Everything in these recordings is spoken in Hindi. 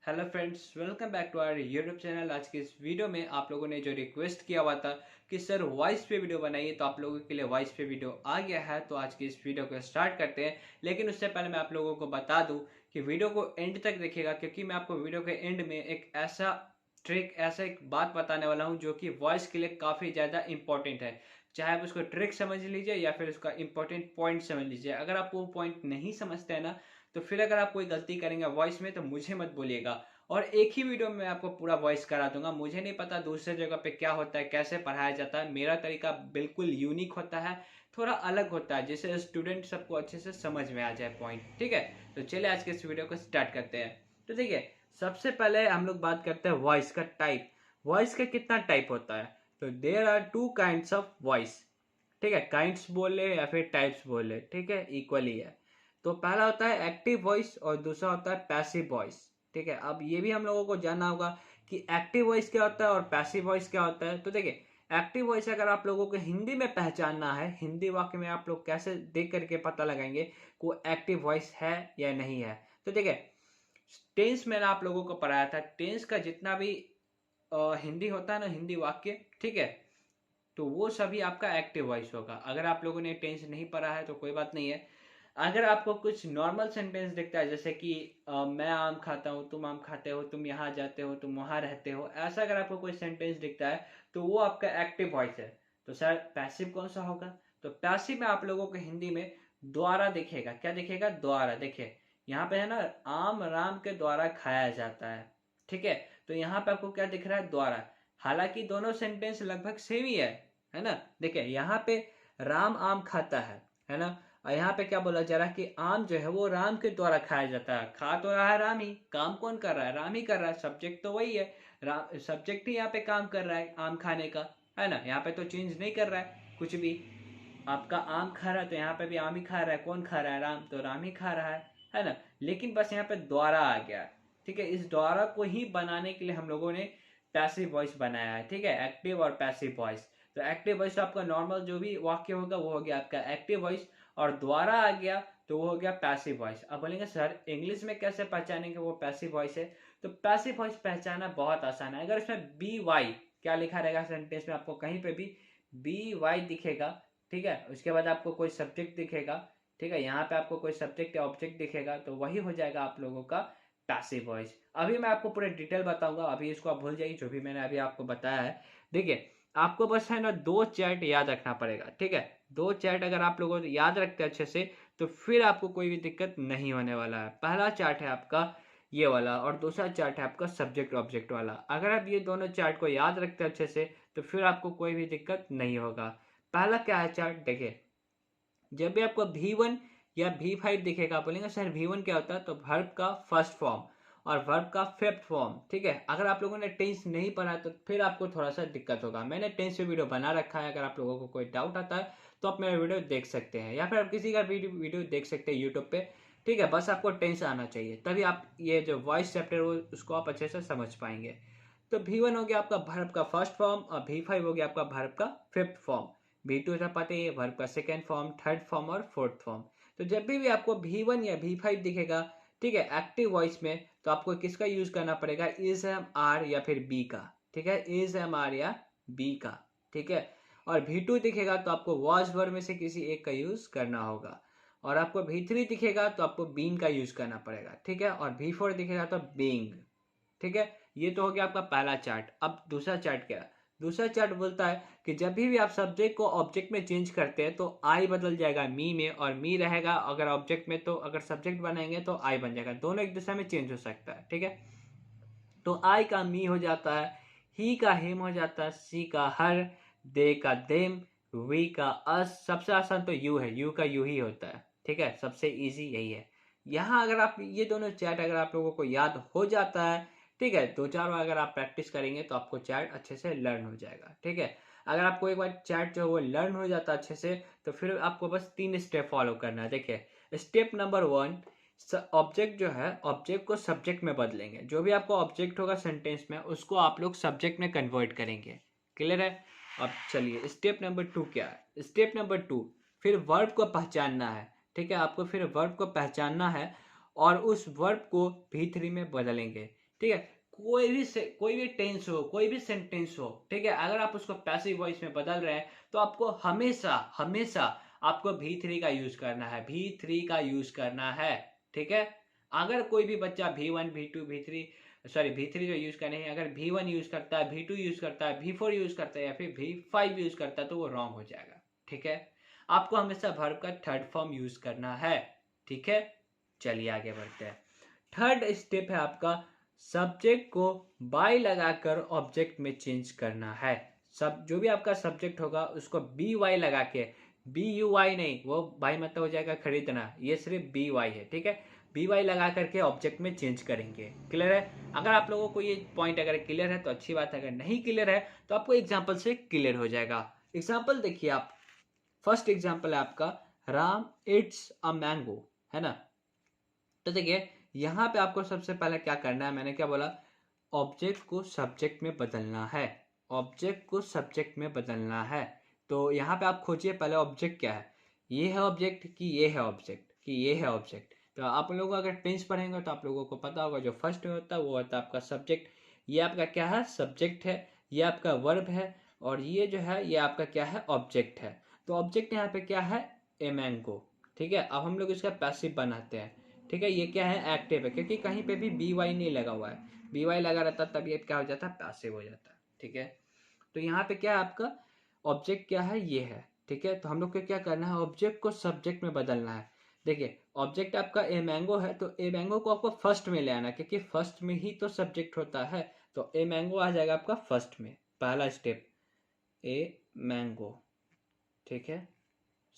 Hello friends, welcome back to our YouTube channel. आज की इस वीडियो में आप लोगों ने जो रिक्वेस्ट किया हुआ था कि सर वॉइस पे वीडियो बनाइए, तो आप लोगों के लिए वॉइस पे वीडियो आ गया है। तो आज की इस वीडियो को स्टार्ट करते हैं, लेकिन उससे पहले मैं आप लोगों को बता दूं कि वीडियो को एंड तक देखिएगा, क्योंकि मैं आपको वीडियो के एंड में एक ऐसा एक बात बताने वाला हूँ जो कि वॉइस के लिए काफ़ी ज़्यादा इंपॉर्टेंट है। चाहे आप उसको ट्रिक समझ लीजिए या फिर उसका इंपॉर्टेंट पॉइंट समझ लीजिए। अगर आप वो पॉइंट नहीं समझते हैं ना, तो फिर अगर आप कोई गलती करेंगे वॉइस में तो मुझे मत बोलिएगा। और एक ही वीडियो में आपको पूरा वॉइस करा दूंगा। मुझे नहीं पता दूसरे जगह पे क्या होता है, कैसे पढ़ाया जाता है। मेरा तरीका बिल्कुल यूनिक होता है, थोड़ा अलग होता है, जिससे स्टूडेंट सबको अच्छे से समझ में आ जाए पॉइंट। ठीक है, तो चलिए आज के इस वीडियो को स्टार्ट करते हैं। तो देखिए, सबसे पहले हम लोग बात करते हैं वॉइस का टाइप। वॉइस का कितना टाइप होता है? तो there are two kinds of voice. ठीक है, काइंड्स बोल ले या फिर टाइप्स बोल ले, ठीक है, इक्वली है। तो पहला होता है एक्टिव वॉइस और दूसरा होता है पैसिव वॉइस। ठीक है, अब ये भी हम लोगों को जानना होगा कि एक्टिव वॉइस क्या होता है और पैसिव वॉइस क्या होता है। तो देखिए, एक्टिव वॉइस अगर आप लोगों को हिंदी में पहचानना है, हिंदी वाक्य में आप लोग कैसे देख करके पता लगाएंगे कि वो एक्टिव वॉइस है या नहीं है। तो देखिए, टेंस मैंने आप लोगों को पढ़ाया था। टेंस का जितना भी हिंदी होता है ना, हिंदी वाक्य, ठीक है, तो वो सभी आपका एक्टिव वॉइस होगा। अगर आप लोगों ने टेंस नहीं पढ़ा है तो कोई बात नहीं है। अगर आपको कुछ नॉर्मल सेंटेंस दिखता है, जैसे कि मैं आम खाता हूँ, तुम आम खाते हो, तुम यहाँ जाते हो, तुम वहां रहते हो, ऐसा अगर आपको कोई सेंटेंस दिखता है तो वो आपका एक्टिव वॉइस है। तो सर पैसिव कौन सा होगा? तो पैसिव में आप लोगों को हिंदी में द्वारा दिखेगा। क्या दिखेगा? द्वारा। देखिए, यहाँ पे है ना, आम राम के द्वारा खाया जाता है। ठीक है, तो यहाँ पे आपको क्या दिख रहा है? द्वारा। हालांकि दोनों सेंटेंस लगभग सेम ही है ना। देखिए, यहाँ पे राम आम खाता है ना। और यहाँ पे क्या बोला जा रहा है कि आम जो है वो राम के द्वारा खाया जाता है। खा तो रहा है राम ही, काम कौन कर रहा है? राम ही कर रहा है। सब्जेक्ट तो वही है, राम सब्जेक्ट ही यहाँ पे काम कर रहा है आम खाने का, है ना। यहाँ पे तो चेंज नहीं कर रहा है कुछ भी। आपका आम खा रहा है तो यहाँ पे भी आम ही खा रहा है। कौन खा रहा है? राम, तो राम ही खा रहा है ना। लेकिन बस यहाँ पे द्वारा आ गया। ठीक है, इस द्वारा को ही बनाने के लिए हम लोगों ने पैसिव वॉइस बनाया है। ठीक है, एक्टिव और पैसिव वॉइस। तो एक्टिव वॉइस आपका नॉर्मल जो भी वाक्य होगा वो हो गया आपका एक्टिव वॉइस, और द्वारा आ गया तो वो हो गया पैसिव वॉइस। अब बोलेंगे सर इंग्लिश में कैसे पहचानेंगे वो पैसिव वॉइस है? तो पैसिव वॉइस पहचानना बहुत आसान है। अगर इसमें बी वाई क्या लिखा रहेगा सेंटेंस में, आपको कहीं पे भी बी वाई दिखेगा, ठीक है, उसके बाद आपको कोई सब्जेक्ट दिखेगा, ठीक है, यहाँ पे आपको कोई सब्जेक्ट या ऑब्जेक्ट दिखेगा, तो वही हो जाएगा आप लोगों का पैसिव वॉइस। अभी मैं आपको पूरे डिटेल बताऊंगा, अभी इसको आप भूल जाइए जो भी मैंने अभी आपको बताया है। देखिए, आपको बस है ना दो चैट याद रखना पड़ेगा। ठीक है, दो चैट अगर आप लोगों को याद रखते हैं अच्छे से, तो फिर आपको कोई भी दिक्कत नहीं होने वाला है। पहला चार्ट है आपका ये वाला, और दूसरा चार्ट है आपका सब्जेक्ट ऑब्जेक्ट वाला। अगर आप ये दोनों चार्ट को याद रखते हैं अच्छे से, तो फिर आपको कोई भी दिक्कत नहीं होगा। पहला क्या है चार्ट? देखिए, जब भी आपको V1 या V5 दिखेगा, बोलेंगे सर V1 क्या होता है? तो वर्ब का फर्स्ट फॉर्म और वर्ब का फिफ्थ फॉर्म। ठीक है, अगर आप लोगों ने टेंस नहीं पढ़ा तो फिर आपको थोड़ा सा दिक्कत होगा। मैंने टेंस पे वीडियो बना रखा है, अगर आप लोगों को कोई डाउट आता है तो आप मेरा वीडियो देख सकते हैं, या फिर आप किसी का वीडियो देख सकते हैं यूट्यूब पे। ठीक है, बस आपको टेंस आना चाहिए, तभी आप ये जो वॉइस चैप्टर हो उसको आप अच्छे से समझ पाएंगे। तो V1 हो गया आपका वर्ब का फर्स्ट फॉर्म, और V5 हो गया आपका वर्ब का फिफ्थ फॉर्म। V2 था पता है वर्ब का सेकेंड फॉर्म, थर्ड फॉर्म और फोर्थ फॉर्म। तो जब भी आपको V1 या V5 दिखेगा, ठीक है, एक्टिव वॉइस में, तो आपको किसका यूज करना पड़ेगा? इज एम आर या फिर बी का। ठीक है, इज एम आर या बी का। ठीक है, और V2 दिखेगा तो आपको वॉज वर्ब में से किसी एक का यूज करना होगा। और आपको V3 दिखेगा तो आपको बीन का यूज करना पड़ेगा। ठीक है, और V4 दिखेगा तो बीइंग। ठीक है, ये तो हो गया आपका पहला चार्ट। अब दूसरा चार्ट क्या है? दूसरा चार्ट बोलता है कि जब भी आप सब्जेक्ट को ऑब्जेक्ट में चेंज करते हैं तो आई बदल जाएगा मी में, और मी रहेगा अगर ऑब्जेक्ट में, तो अगर सब्जेक्ट बनाएंगे तो आई बन जाएगा। दोनों एक दूसरे में चेंज हो सकता है। ठीक है, तो आई का मी हो जाता है, ही का हिम हो जाता है, सी का हर, दे का देम, वी का अस। सबसे आसान तो यू है, यू का यू ही होता है। ठीक है, सबसे इजी यही है। यहाँ अगर आप ये दोनों चैट अगर आप लोगों को याद हो जाता है, ठीक है, दो चार बार अगर आप प्रैक्टिस करेंगे तो आपको चैट अच्छे से लर्न हो जाएगा। ठीक है, अगर आपको एक बार चैट जो है वो लर्न हो जाता है अच्छे से, तो फिर आपको बस 3 स्टेप फॉलो करना है। देखिए, स्टेप नंबर 1, ऑब्जेक्ट जो है, ऑब्जेक्ट को सब्जेक्ट में बदलेंगे। जो भी आपको ऑब्जेक्ट होगा सेंटेंस में, उसको आप लोग सब्जेक्ट में कन्वर्ट करेंगे। क्लियर है? अब चलिए, स्टेप नंबर 2 क्या है? स्टेप नंबर 2, फिर वर्ब को पहचानना है। ठीक है, आपको फिर वर्ब को पहचानना है और उस वर्ब को V3 में बदलेंगे। ठीक है। कोई भी टेंस हो, कोई भी सेंटेंस हो, ठीक है, अगर आप उसको पैसिव वॉइस में बदल रहे हैं तो आपको हमेशा हमेशा आपको V3 का यूज करना है, V3 का यूज करना है, ठीक है। अगर कोई भी बच्चा V1 V2 V3 sorry V3 जो यूज करने हैं, अगर V1 यूज करता है, V2 यूज करता है, V4 यूज करता है या फिर V5 यूज करता है तो वो रॉन्ग हो जाएगा, ठीक है। आपको हमेशा वर्ब का थर्ड फॉर्म यूज करना है, ठीक है। चलिए आगे बढ़ते हैं। थर्ड स्टेप है आपका सब्जेक्ट को बाय लगाकर ऑब्जेक्ट में चेंज करना है। सब जो भी आपका सब्जेक्ट होगा उसको बी वाई लगा के, बी यू वाई नहीं, वो बाई मतलब हो जाएगा खरीदना, ये सिर्फ बी वाई है, ठीक है। बी वाई लगा करके ऑब्जेक्ट में चेंज करेंगे। क्लियर है? अगर आप लोगों को ये पॉइंट अगर क्लियर है तो अच्छी बात है, अगर नहीं क्लियर है तो आपको एग्जाम्पल से क्लियर हो जाएगा। एग्जाम्पल देखिए आप, फर्स्ट एग्जाम्पल है आपका राम इट्स अ मैंगो, है ना। तो देखिए यहां पे आपको सबसे पहले क्या करना है, मैंने क्या बोला, ऑब्जेक्ट को सब्जेक्ट में बदलना है, ऑब्जेक्ट को सब्जेक्ट में बदलना है। तो यहाँ पे आप खोजिए पहले ऑब्जेक्ट क्या है, ये है ऑब्जेक्ट कि ये है ऑब्जेक्ट कि ये है ऑब्जेक्ट। तो आप लोग अगर टेंस पढ़ेंगे तो आप लोगों को पता होगा जो फर्स्ट में होता है वो होता है आपका सब्जेक्ट। ये आपका क्या है, सब्जेक्ट है, ये आपका वर्ब है, और ये जो है ये आपका क्या है, ऑब्जेक्ट है। तो ऑब्जेक्ट यहाँ पे क्या है, ए मैंगो, ठीक है। अब हम लोग इसका पैसिव बनाते हैं, ठीक है। ये क्या है, एक्टिव है, क्योंकि कहीं पे भी बी वाई नहीं लगा हुआ है। बी वाई लगा रहता तब ये क्या हो जाता है, पैसिव हो जाता है, ठीक है। तो यहाँ पे क्या है आपका ऑब्जेक्ट क्या है, ये है, ठीक है। तो हम लोग को क्या करना है, ऑब्जेक्ट को सब्जेक्ट में बदलना है। देखिए ऑब्जेक्ट आपका ए मैंगो है तो ए मैंगो को आपको फर्स्ट में ले आना, क्योंकि फर्स्ट में ही तो सब्जेक्ट होता है। तो ए मैंगो आ जाएगा आपका फर्स्ट में, पहला स्टेप ए मैंगो, ठीक है।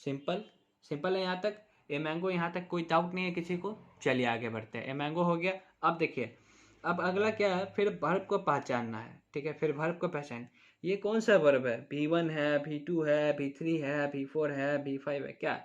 सिंपल, सिंपल है यहाँ तक। ए मैंगो यहाँ तक कोई डाउट नहीं है किसी को। चलिए आगे बढ़ते हैं, ए मैंगो हो गया। अब देखिए अब अगला क्या है, फिर वर्ब को पहचानना है, ठीक है। फिर वर्ब को पहचान, ये कौन सा वर्ब है, V1 है, V2 है, V3 है, V4 है, V5 है, क्या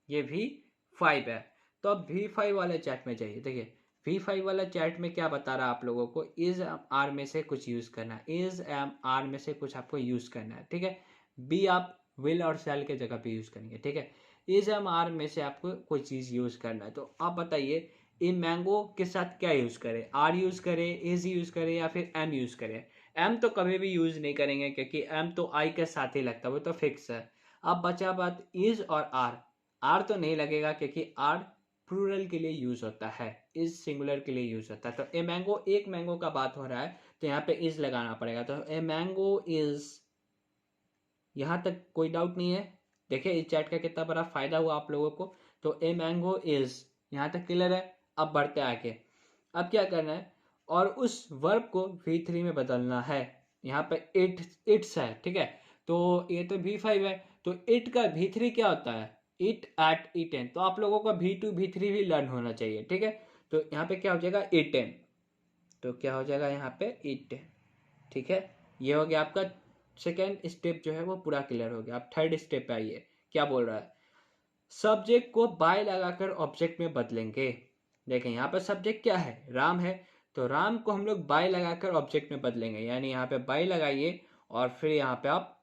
ये V5 है। तो अब V5 वाले चैट में जाइए। देखिए V5 वाला चैट में क्या बता रहा है आप लोगों को, इज आर में से कुछ यूज करना है, इज एम आर में से कुछ आपको यूज करना है, ठीक है। बी आप विल और शैल के जगह पे यूज करेंगे, ठीक है। इज एम आर में से आपको कोई चीज यूज करना है। तो आप बताइए इन मैंगो के साथ क्या यूज करें, आर यूज करें, इज यूज करें या फिर एम यूज करें। एम तो कभी भी यूज नहीं करेंगे क्योंकि एम तो आई के साथ ही लगता है, वो तो फिक्स है। अब बचा बात इज और आर। आर तो नहीं लगेगा क्योंकि आर प्लूरल के लिए यूज होता है, इज सिंगुलर के लिए यूज होता है। तो ए मैंगो, एक मैंगो का बात हो रहा है तो यहाँ पे इज लगाना पड़ेगा। तो ए मैंगो इज, यहाँ तक कोई डाउट नहीं है। देखिए इस चैट का कितना बड़ा फायदा हुआ आप लोगों को। तो ए मैंगो इज, यहाँ तक क्लियर है। अब बढ़ते आगे, अब क्या करना है, और उस वर्ब को V3 में बदलना है। यहाँ पे इट्स है, ठीक है। तो ये तो V5 है, तो इट का V3 क्या होता है, इट एट E10। तो आप लोगों को V2 V3 भी लर्न होना चाहिए, ठीक है। तो यहाँ पे क्या हो जाएगा E10, तो क्या हो जाएगा यहाँ पे E10, ठीक है। ये हो गया आपका सेकेंड स्टेप जो है वो पूरा क्लियर हो गया। अब थर्ड स्टेप पे आइए, क्या बोल रहा है, सब्जेक्ट को बाय लगाकर ऑब्जेक्ट में बदलेंगे। देखें यहाँ पे सब्जेक्ट क्या है, राम है, तो राम को हम लोग बाय लगाकर ऑब्जेक्ट में बदलेंगे। यानी यहाँ पे बाय लगाइए और फिर यहाँ पे आप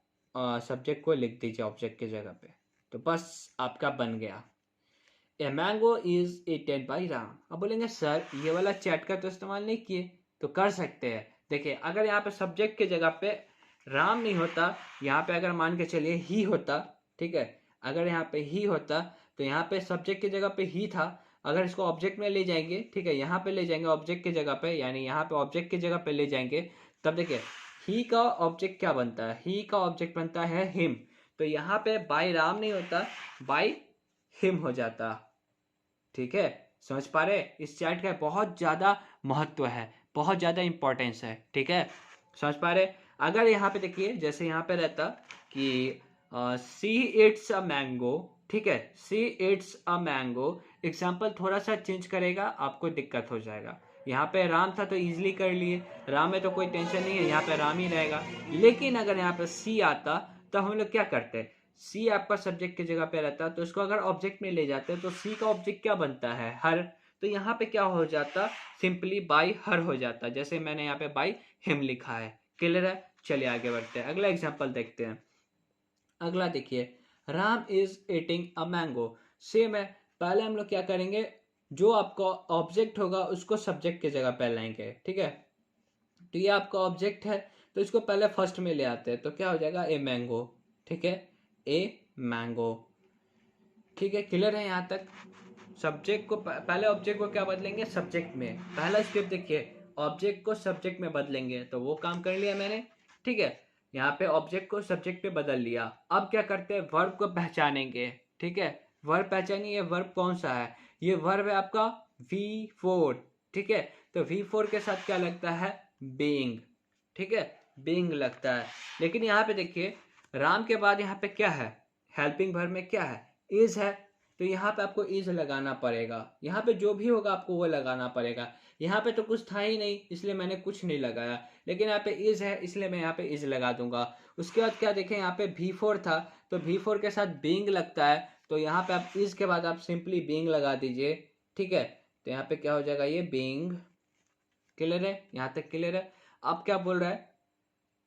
सब्जेक्ट को लिख दीजिए ऑब्जेक्ट की जगह पे, तो बस आपका बन गया, a mango is eaten by Ram. अब बोलेंगे सर ये वाला चैट का तो इस्तेमाल नहीं किए, तो कर सकते हैं। देखिए अगर यहाँ पे सब्जेक्ट की जगह पे राम नहीं होता, यहाँ पे अगर मान के चलिए ही होता, ठीक है। अगर यहाँ पे ही होता तो यहाँ पे सब्जेक्ट की जगह पे ही था। अगर इसको ऑब्जेक्ट में ले जाएंगे, ठीक है, यहाँ पे ले जाएंगे ऑब्जेक्ट की जगह पे, यानी यहाँ पे ऑब्जेक्ट की जगह पे ले जाएंगे, तब देखिए ही का ऑब्जेक्ट क्या बनता है, ही का ऑब्जेक्ट बनता है हिम। तो यहाँ पे बाई राम नहीं होता, बाई हिम हो जाता, ठीक है। समझ पा रहे, इस चैट का बहुत ज्यादा महत्व है, बहुत ज्यादा इंपॉर्टेंस है, ठीक है। समझ पा रहे, अगर यहाँ पे देखिए जैसे यहाँ पे रहता कि सी इट्स अ मैंगो, ठीक है, see it's a mango, example थोड़ा सा चेंज करेगा आपको दिक्कत हो जाएगा। यहाँ पे राम था तो इजीली कर लिए, राम में तो कोई टेंशन नहीं है, यहाँ पे राम ही रहेगा। लेकिन अगर यहाँ पे सी आता तो हम लोग क्या करते, सी आपका सब्जेक्ट की जगह पे रहता तो इसको अगर ऑब्जेक्ट में ले जाते तो सी का ऑब्जेक्ट क्या बनता है, हर। तो यहाँ पे क्या हो जाता, सिंपली बाई हर हो जाता, जैसे मैंने यहाँ पे बाई हिम लिखा है। क्लियर है? चलिए आगे बढ़ते हैं, अगला एग्जांपल देखते हैं। अगला देखिए, Ram is eating a mango. Same है, पहले हम लोग क्या करेंगे, जो आपका ऑब्जेक्ट होगा उसको सब्जेक्ट की जगह पे लाएंगे, ठीक है। तो ये आपका ऑब्जेक्ट है, तो इसको पहले फर्स्ट में ले आते हैं, तो क्या हो जाएगा ए मैंगो, ठीक है, ए मैंगो, ठीक है। क्लियर है यहाँ तक। सब्जेक्ट को पहले ऑब्जेक्ट को क्या बदलेंगे, सब्जेक्ट में। पहला स्टेप देखिए, ऑब्जेक्ट को सब्जेक्ट में बदलेंगे, तो वो काम कर लिया मैंने, ठीक है। यहाँ पे ऑब्जेक्ट को सब्जेक्ट पे बदल लिया। अब क्या करते हैं, वर्ब को पहचानेंगे, ठीक है। वर्ब पहचानिए, वर्ब कौन सा है, ये वर्ब है आपका V4, ठीक है। तो V4 के साथ क्या लगता है, बीइंग, ठीक है, बीइंग लगता है। लेकिन यहाँ पे देखिए, राम के बाद यहाँ पे क्या है, हेल्पिंग वर्ब में क्या है, इज है। तो यहाँ पे आपको इज लगाना पड़ेगा, यहाँ पे जो भी होगा आपको वो लगाना पड़ेगा। यहाँ पे तो कुछ था ही नहीं, इसलिए मैंने कुछ नहीं लगाया, लेकिन यहाँ पे इज है, इसलिए मैं यहाँ पे इज लगा दूंगा। उसके बाद क्या देखें, यहाँ पे V4 था, तो V4 के साथ बीइंग लगता है, तो यहाँ पे आप इज के बाद आप सिंपली बीइंग लगा दीजिए, ठीक है। तो यहाँ पे क्या हो जाएगा, ये बीइंग। क्लियर है, यहाँ तक क्लियर है। अब क्या बोल रहा है,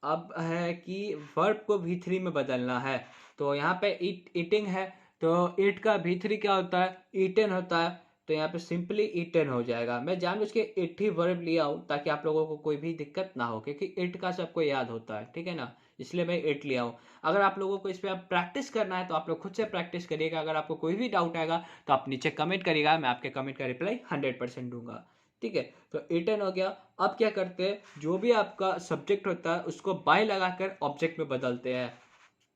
अब है कि वर्ब को V3 में बदलना है। तो यहाँ पे ईटिंग है, तो ईट का V3 क्या होता है, ईटन होता है। तो यहाँ पे सिंपली ईटन हो जाएगा। मैं जानबूझ के इट ही वर्ब लिया हूँ ताकि आप लोगों को कोई भी दिक्कत ना हो, क्योंकि इट का सबको याद होता है, ठीक है ना, इसलिए मैं इट लिया हूँ। अगर आप लोगों को इस पर प्रैक्टिस करना है तो आप लोग खुद से प्रैक्टिस करिएगा। अगर आपको कोई भी डाउट आएगा तो आप नीचे कमेंट करिएगा, मैं आपके कमेंट का रिप्लाई 100% दूंगा, ठीक है। तो इटन हो गया। अब क्या करते हैं, जो भी आपका सब्जेक्ट होता है उसको बाय लगाकर ऑब्जेक्ट में बदलते हैं,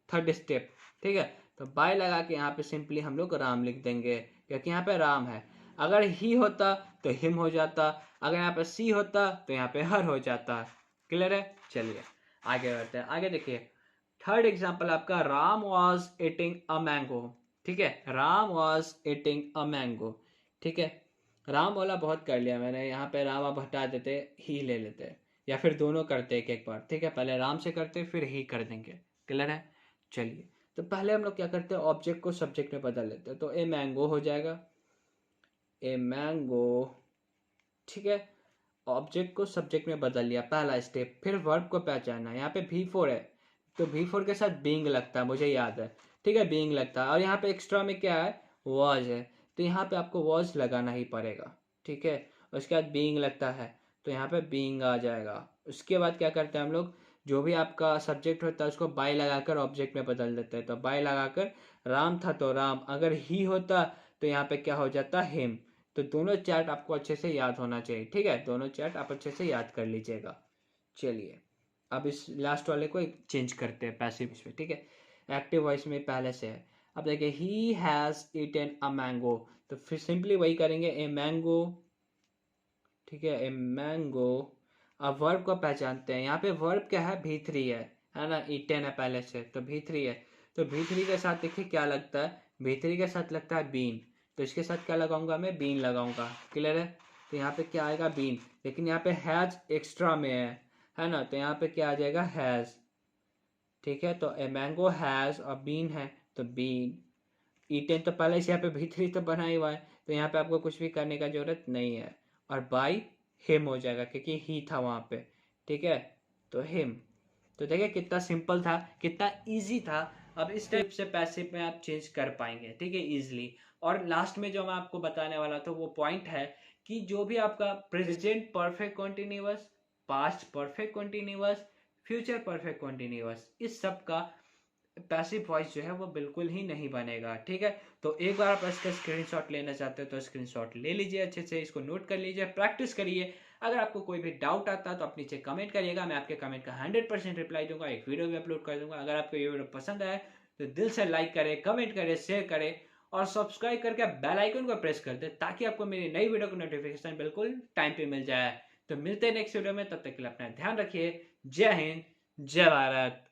थर्ड स्टेप, ठीक है। तो बाय लगा के यहाँ पे सिंपली हम लोग राम लिख देंगे, क्योंकि यहाँ पे राम है। अगर ही होता तो हिम हो जाता, अगर यहाँ पे सी होता तो यहाँ पे हर हो जाता। क्लियर है, चलिए आगे बढ़ते हैं। आगे देखिए, थर्ड एग्जाम्पल आपका, Ram was eating a mango, ठीक है, Ram was eating a mango, ठीक है। राम वाला बहुत कर लिया मैंने, यहाँ पे राम अब हटा देते, ही ले लेते, या फिर दोनों करते एक एक बार, ठीक है। पहले राम से करते फिर ही कर देंगे। क्लियर है, चलिए। तो पहले हम लोग क्या करते हैं, ऑब्जेक्ट को सब्जेक्ट में बदल लेते हैं, तो ए मैंगो हो जाएगा, ए मैंगो, ठीक है। ऑब्जेक्ट को सब्जेक्ट में बदल लिया, पहला स्टेप। फिर वर्ब को पहचानना, यहाँ पे V4 है, तो V4 के साथ बीइंग लगता है, मुझे याद है, ठीक है, बीइंग लगता है। और यहाँ पे एक्स्ट्रा में क्या है, वॉज है, तो यहाँ पे आपको वॉज लगाना ही पड़ेगा, ठीक है। उसके बाद बीइंग लगता है, तो यहाँ पे बीइंग आ जाएगा। उसके बाद क्या करते हैं हम लोग, जो भी आपका सब्जेक्ट होता है उसको बाय लगाकर ऑब्जेक्ट में बदल देते हैं। तो बाय लगाकर, राम था तो राम, अगर ही होता तो यहाँ पे क्या हो जाता, हिम। तो दोनों चैट आपको अच्छे से याद होना चाहिए, ठीक है, दोनों चैट आप अच्छे से याद कर लीजिएगा। चलिए, अब इस लास्ट वाले को एक चेंज करते हैं पैसिव में, ठीक है। एक्टिव वॉइस में पहले से है। अब देखिए, he has eaten a mango, तो फिर सिंपली वही करेंगे, ए मैंगो, ठीक है, ए मैंगो। अब वर्ब को पहचानते हैं, यहाँ पे वर्ब क्या है, V3 है ना, ईटन है पहले से, तो V3 है। तो V3 के साथ देखिए क्या लगता है, V3 के साथ लगता है बीन, तो इसके साथ क्या लगाऊंगा, मैं बीन लगाऊंगा। क्लियर है, तो यहाँ पे क्या आएगा, बीन। लेकिन यहाँ पे हैज एक्स्ट्रा में है ना, तो यहाँ पे क्या आ जाएगा, हैज, ठीक है। तो ए मैंगो हैज और बीन है, तो बीन। ईटेन तो पहले से यहाँ पे V3 तो बना ही हुआ है, तो यहाँ पे आपको कुछ भी करने का जरूरत नहीं है। और बाई हिम हो जाएगा, क्योंकि ही था वहाँ पे, ठीक है, तो हिम। तो देखिए कितना सिंपल था, कितना इजी था। अब इस टाइप से पैसिव में आप चेंज कर पाएंगे, ठीक है, इजीली। और लास्ट में जो मैं आपको बताने वाला था वो पॉइंट है कि जो भी आपका present perfect continuous, past perfect continuous, future perfect continuous, इस सब का पैसिव वॉइस जो है वो बिल्कुल ही नहीं बनेगा, ठीक है। तो एक बार आप इसका स्क्रीनशॉट लेना चाहते हो तो स्क्रीनशॉट ले लीजिए, अच्छे से इसको नोट कर लीजिए, प्रैक्टिस करिए। अगर आपको कोई भी डाउट आता है तो आप नीचे कमेंट करिएगा, मैं आपके कमेंट का 100% रिप्लाई दूंगा, एक वीडियो भी अपलोड कर दूंगा। अगर आपको ये वीडियो पसंद आए तो दिल से लाइक करें, कमेंट करें, शेयर करें और सब्सक्राइब करके बेल आइकन को प्रेस कर दे, ताकि आपको मेरी नई वीडियो की नोटिफिकेशन बिल्कुल टाइम पे मिल जाए। तो मिलते हैं नेक्स्ट वीडियो में, तब तक के लिए अपना ध्यान रखिए। जय हिंद, जय भारत।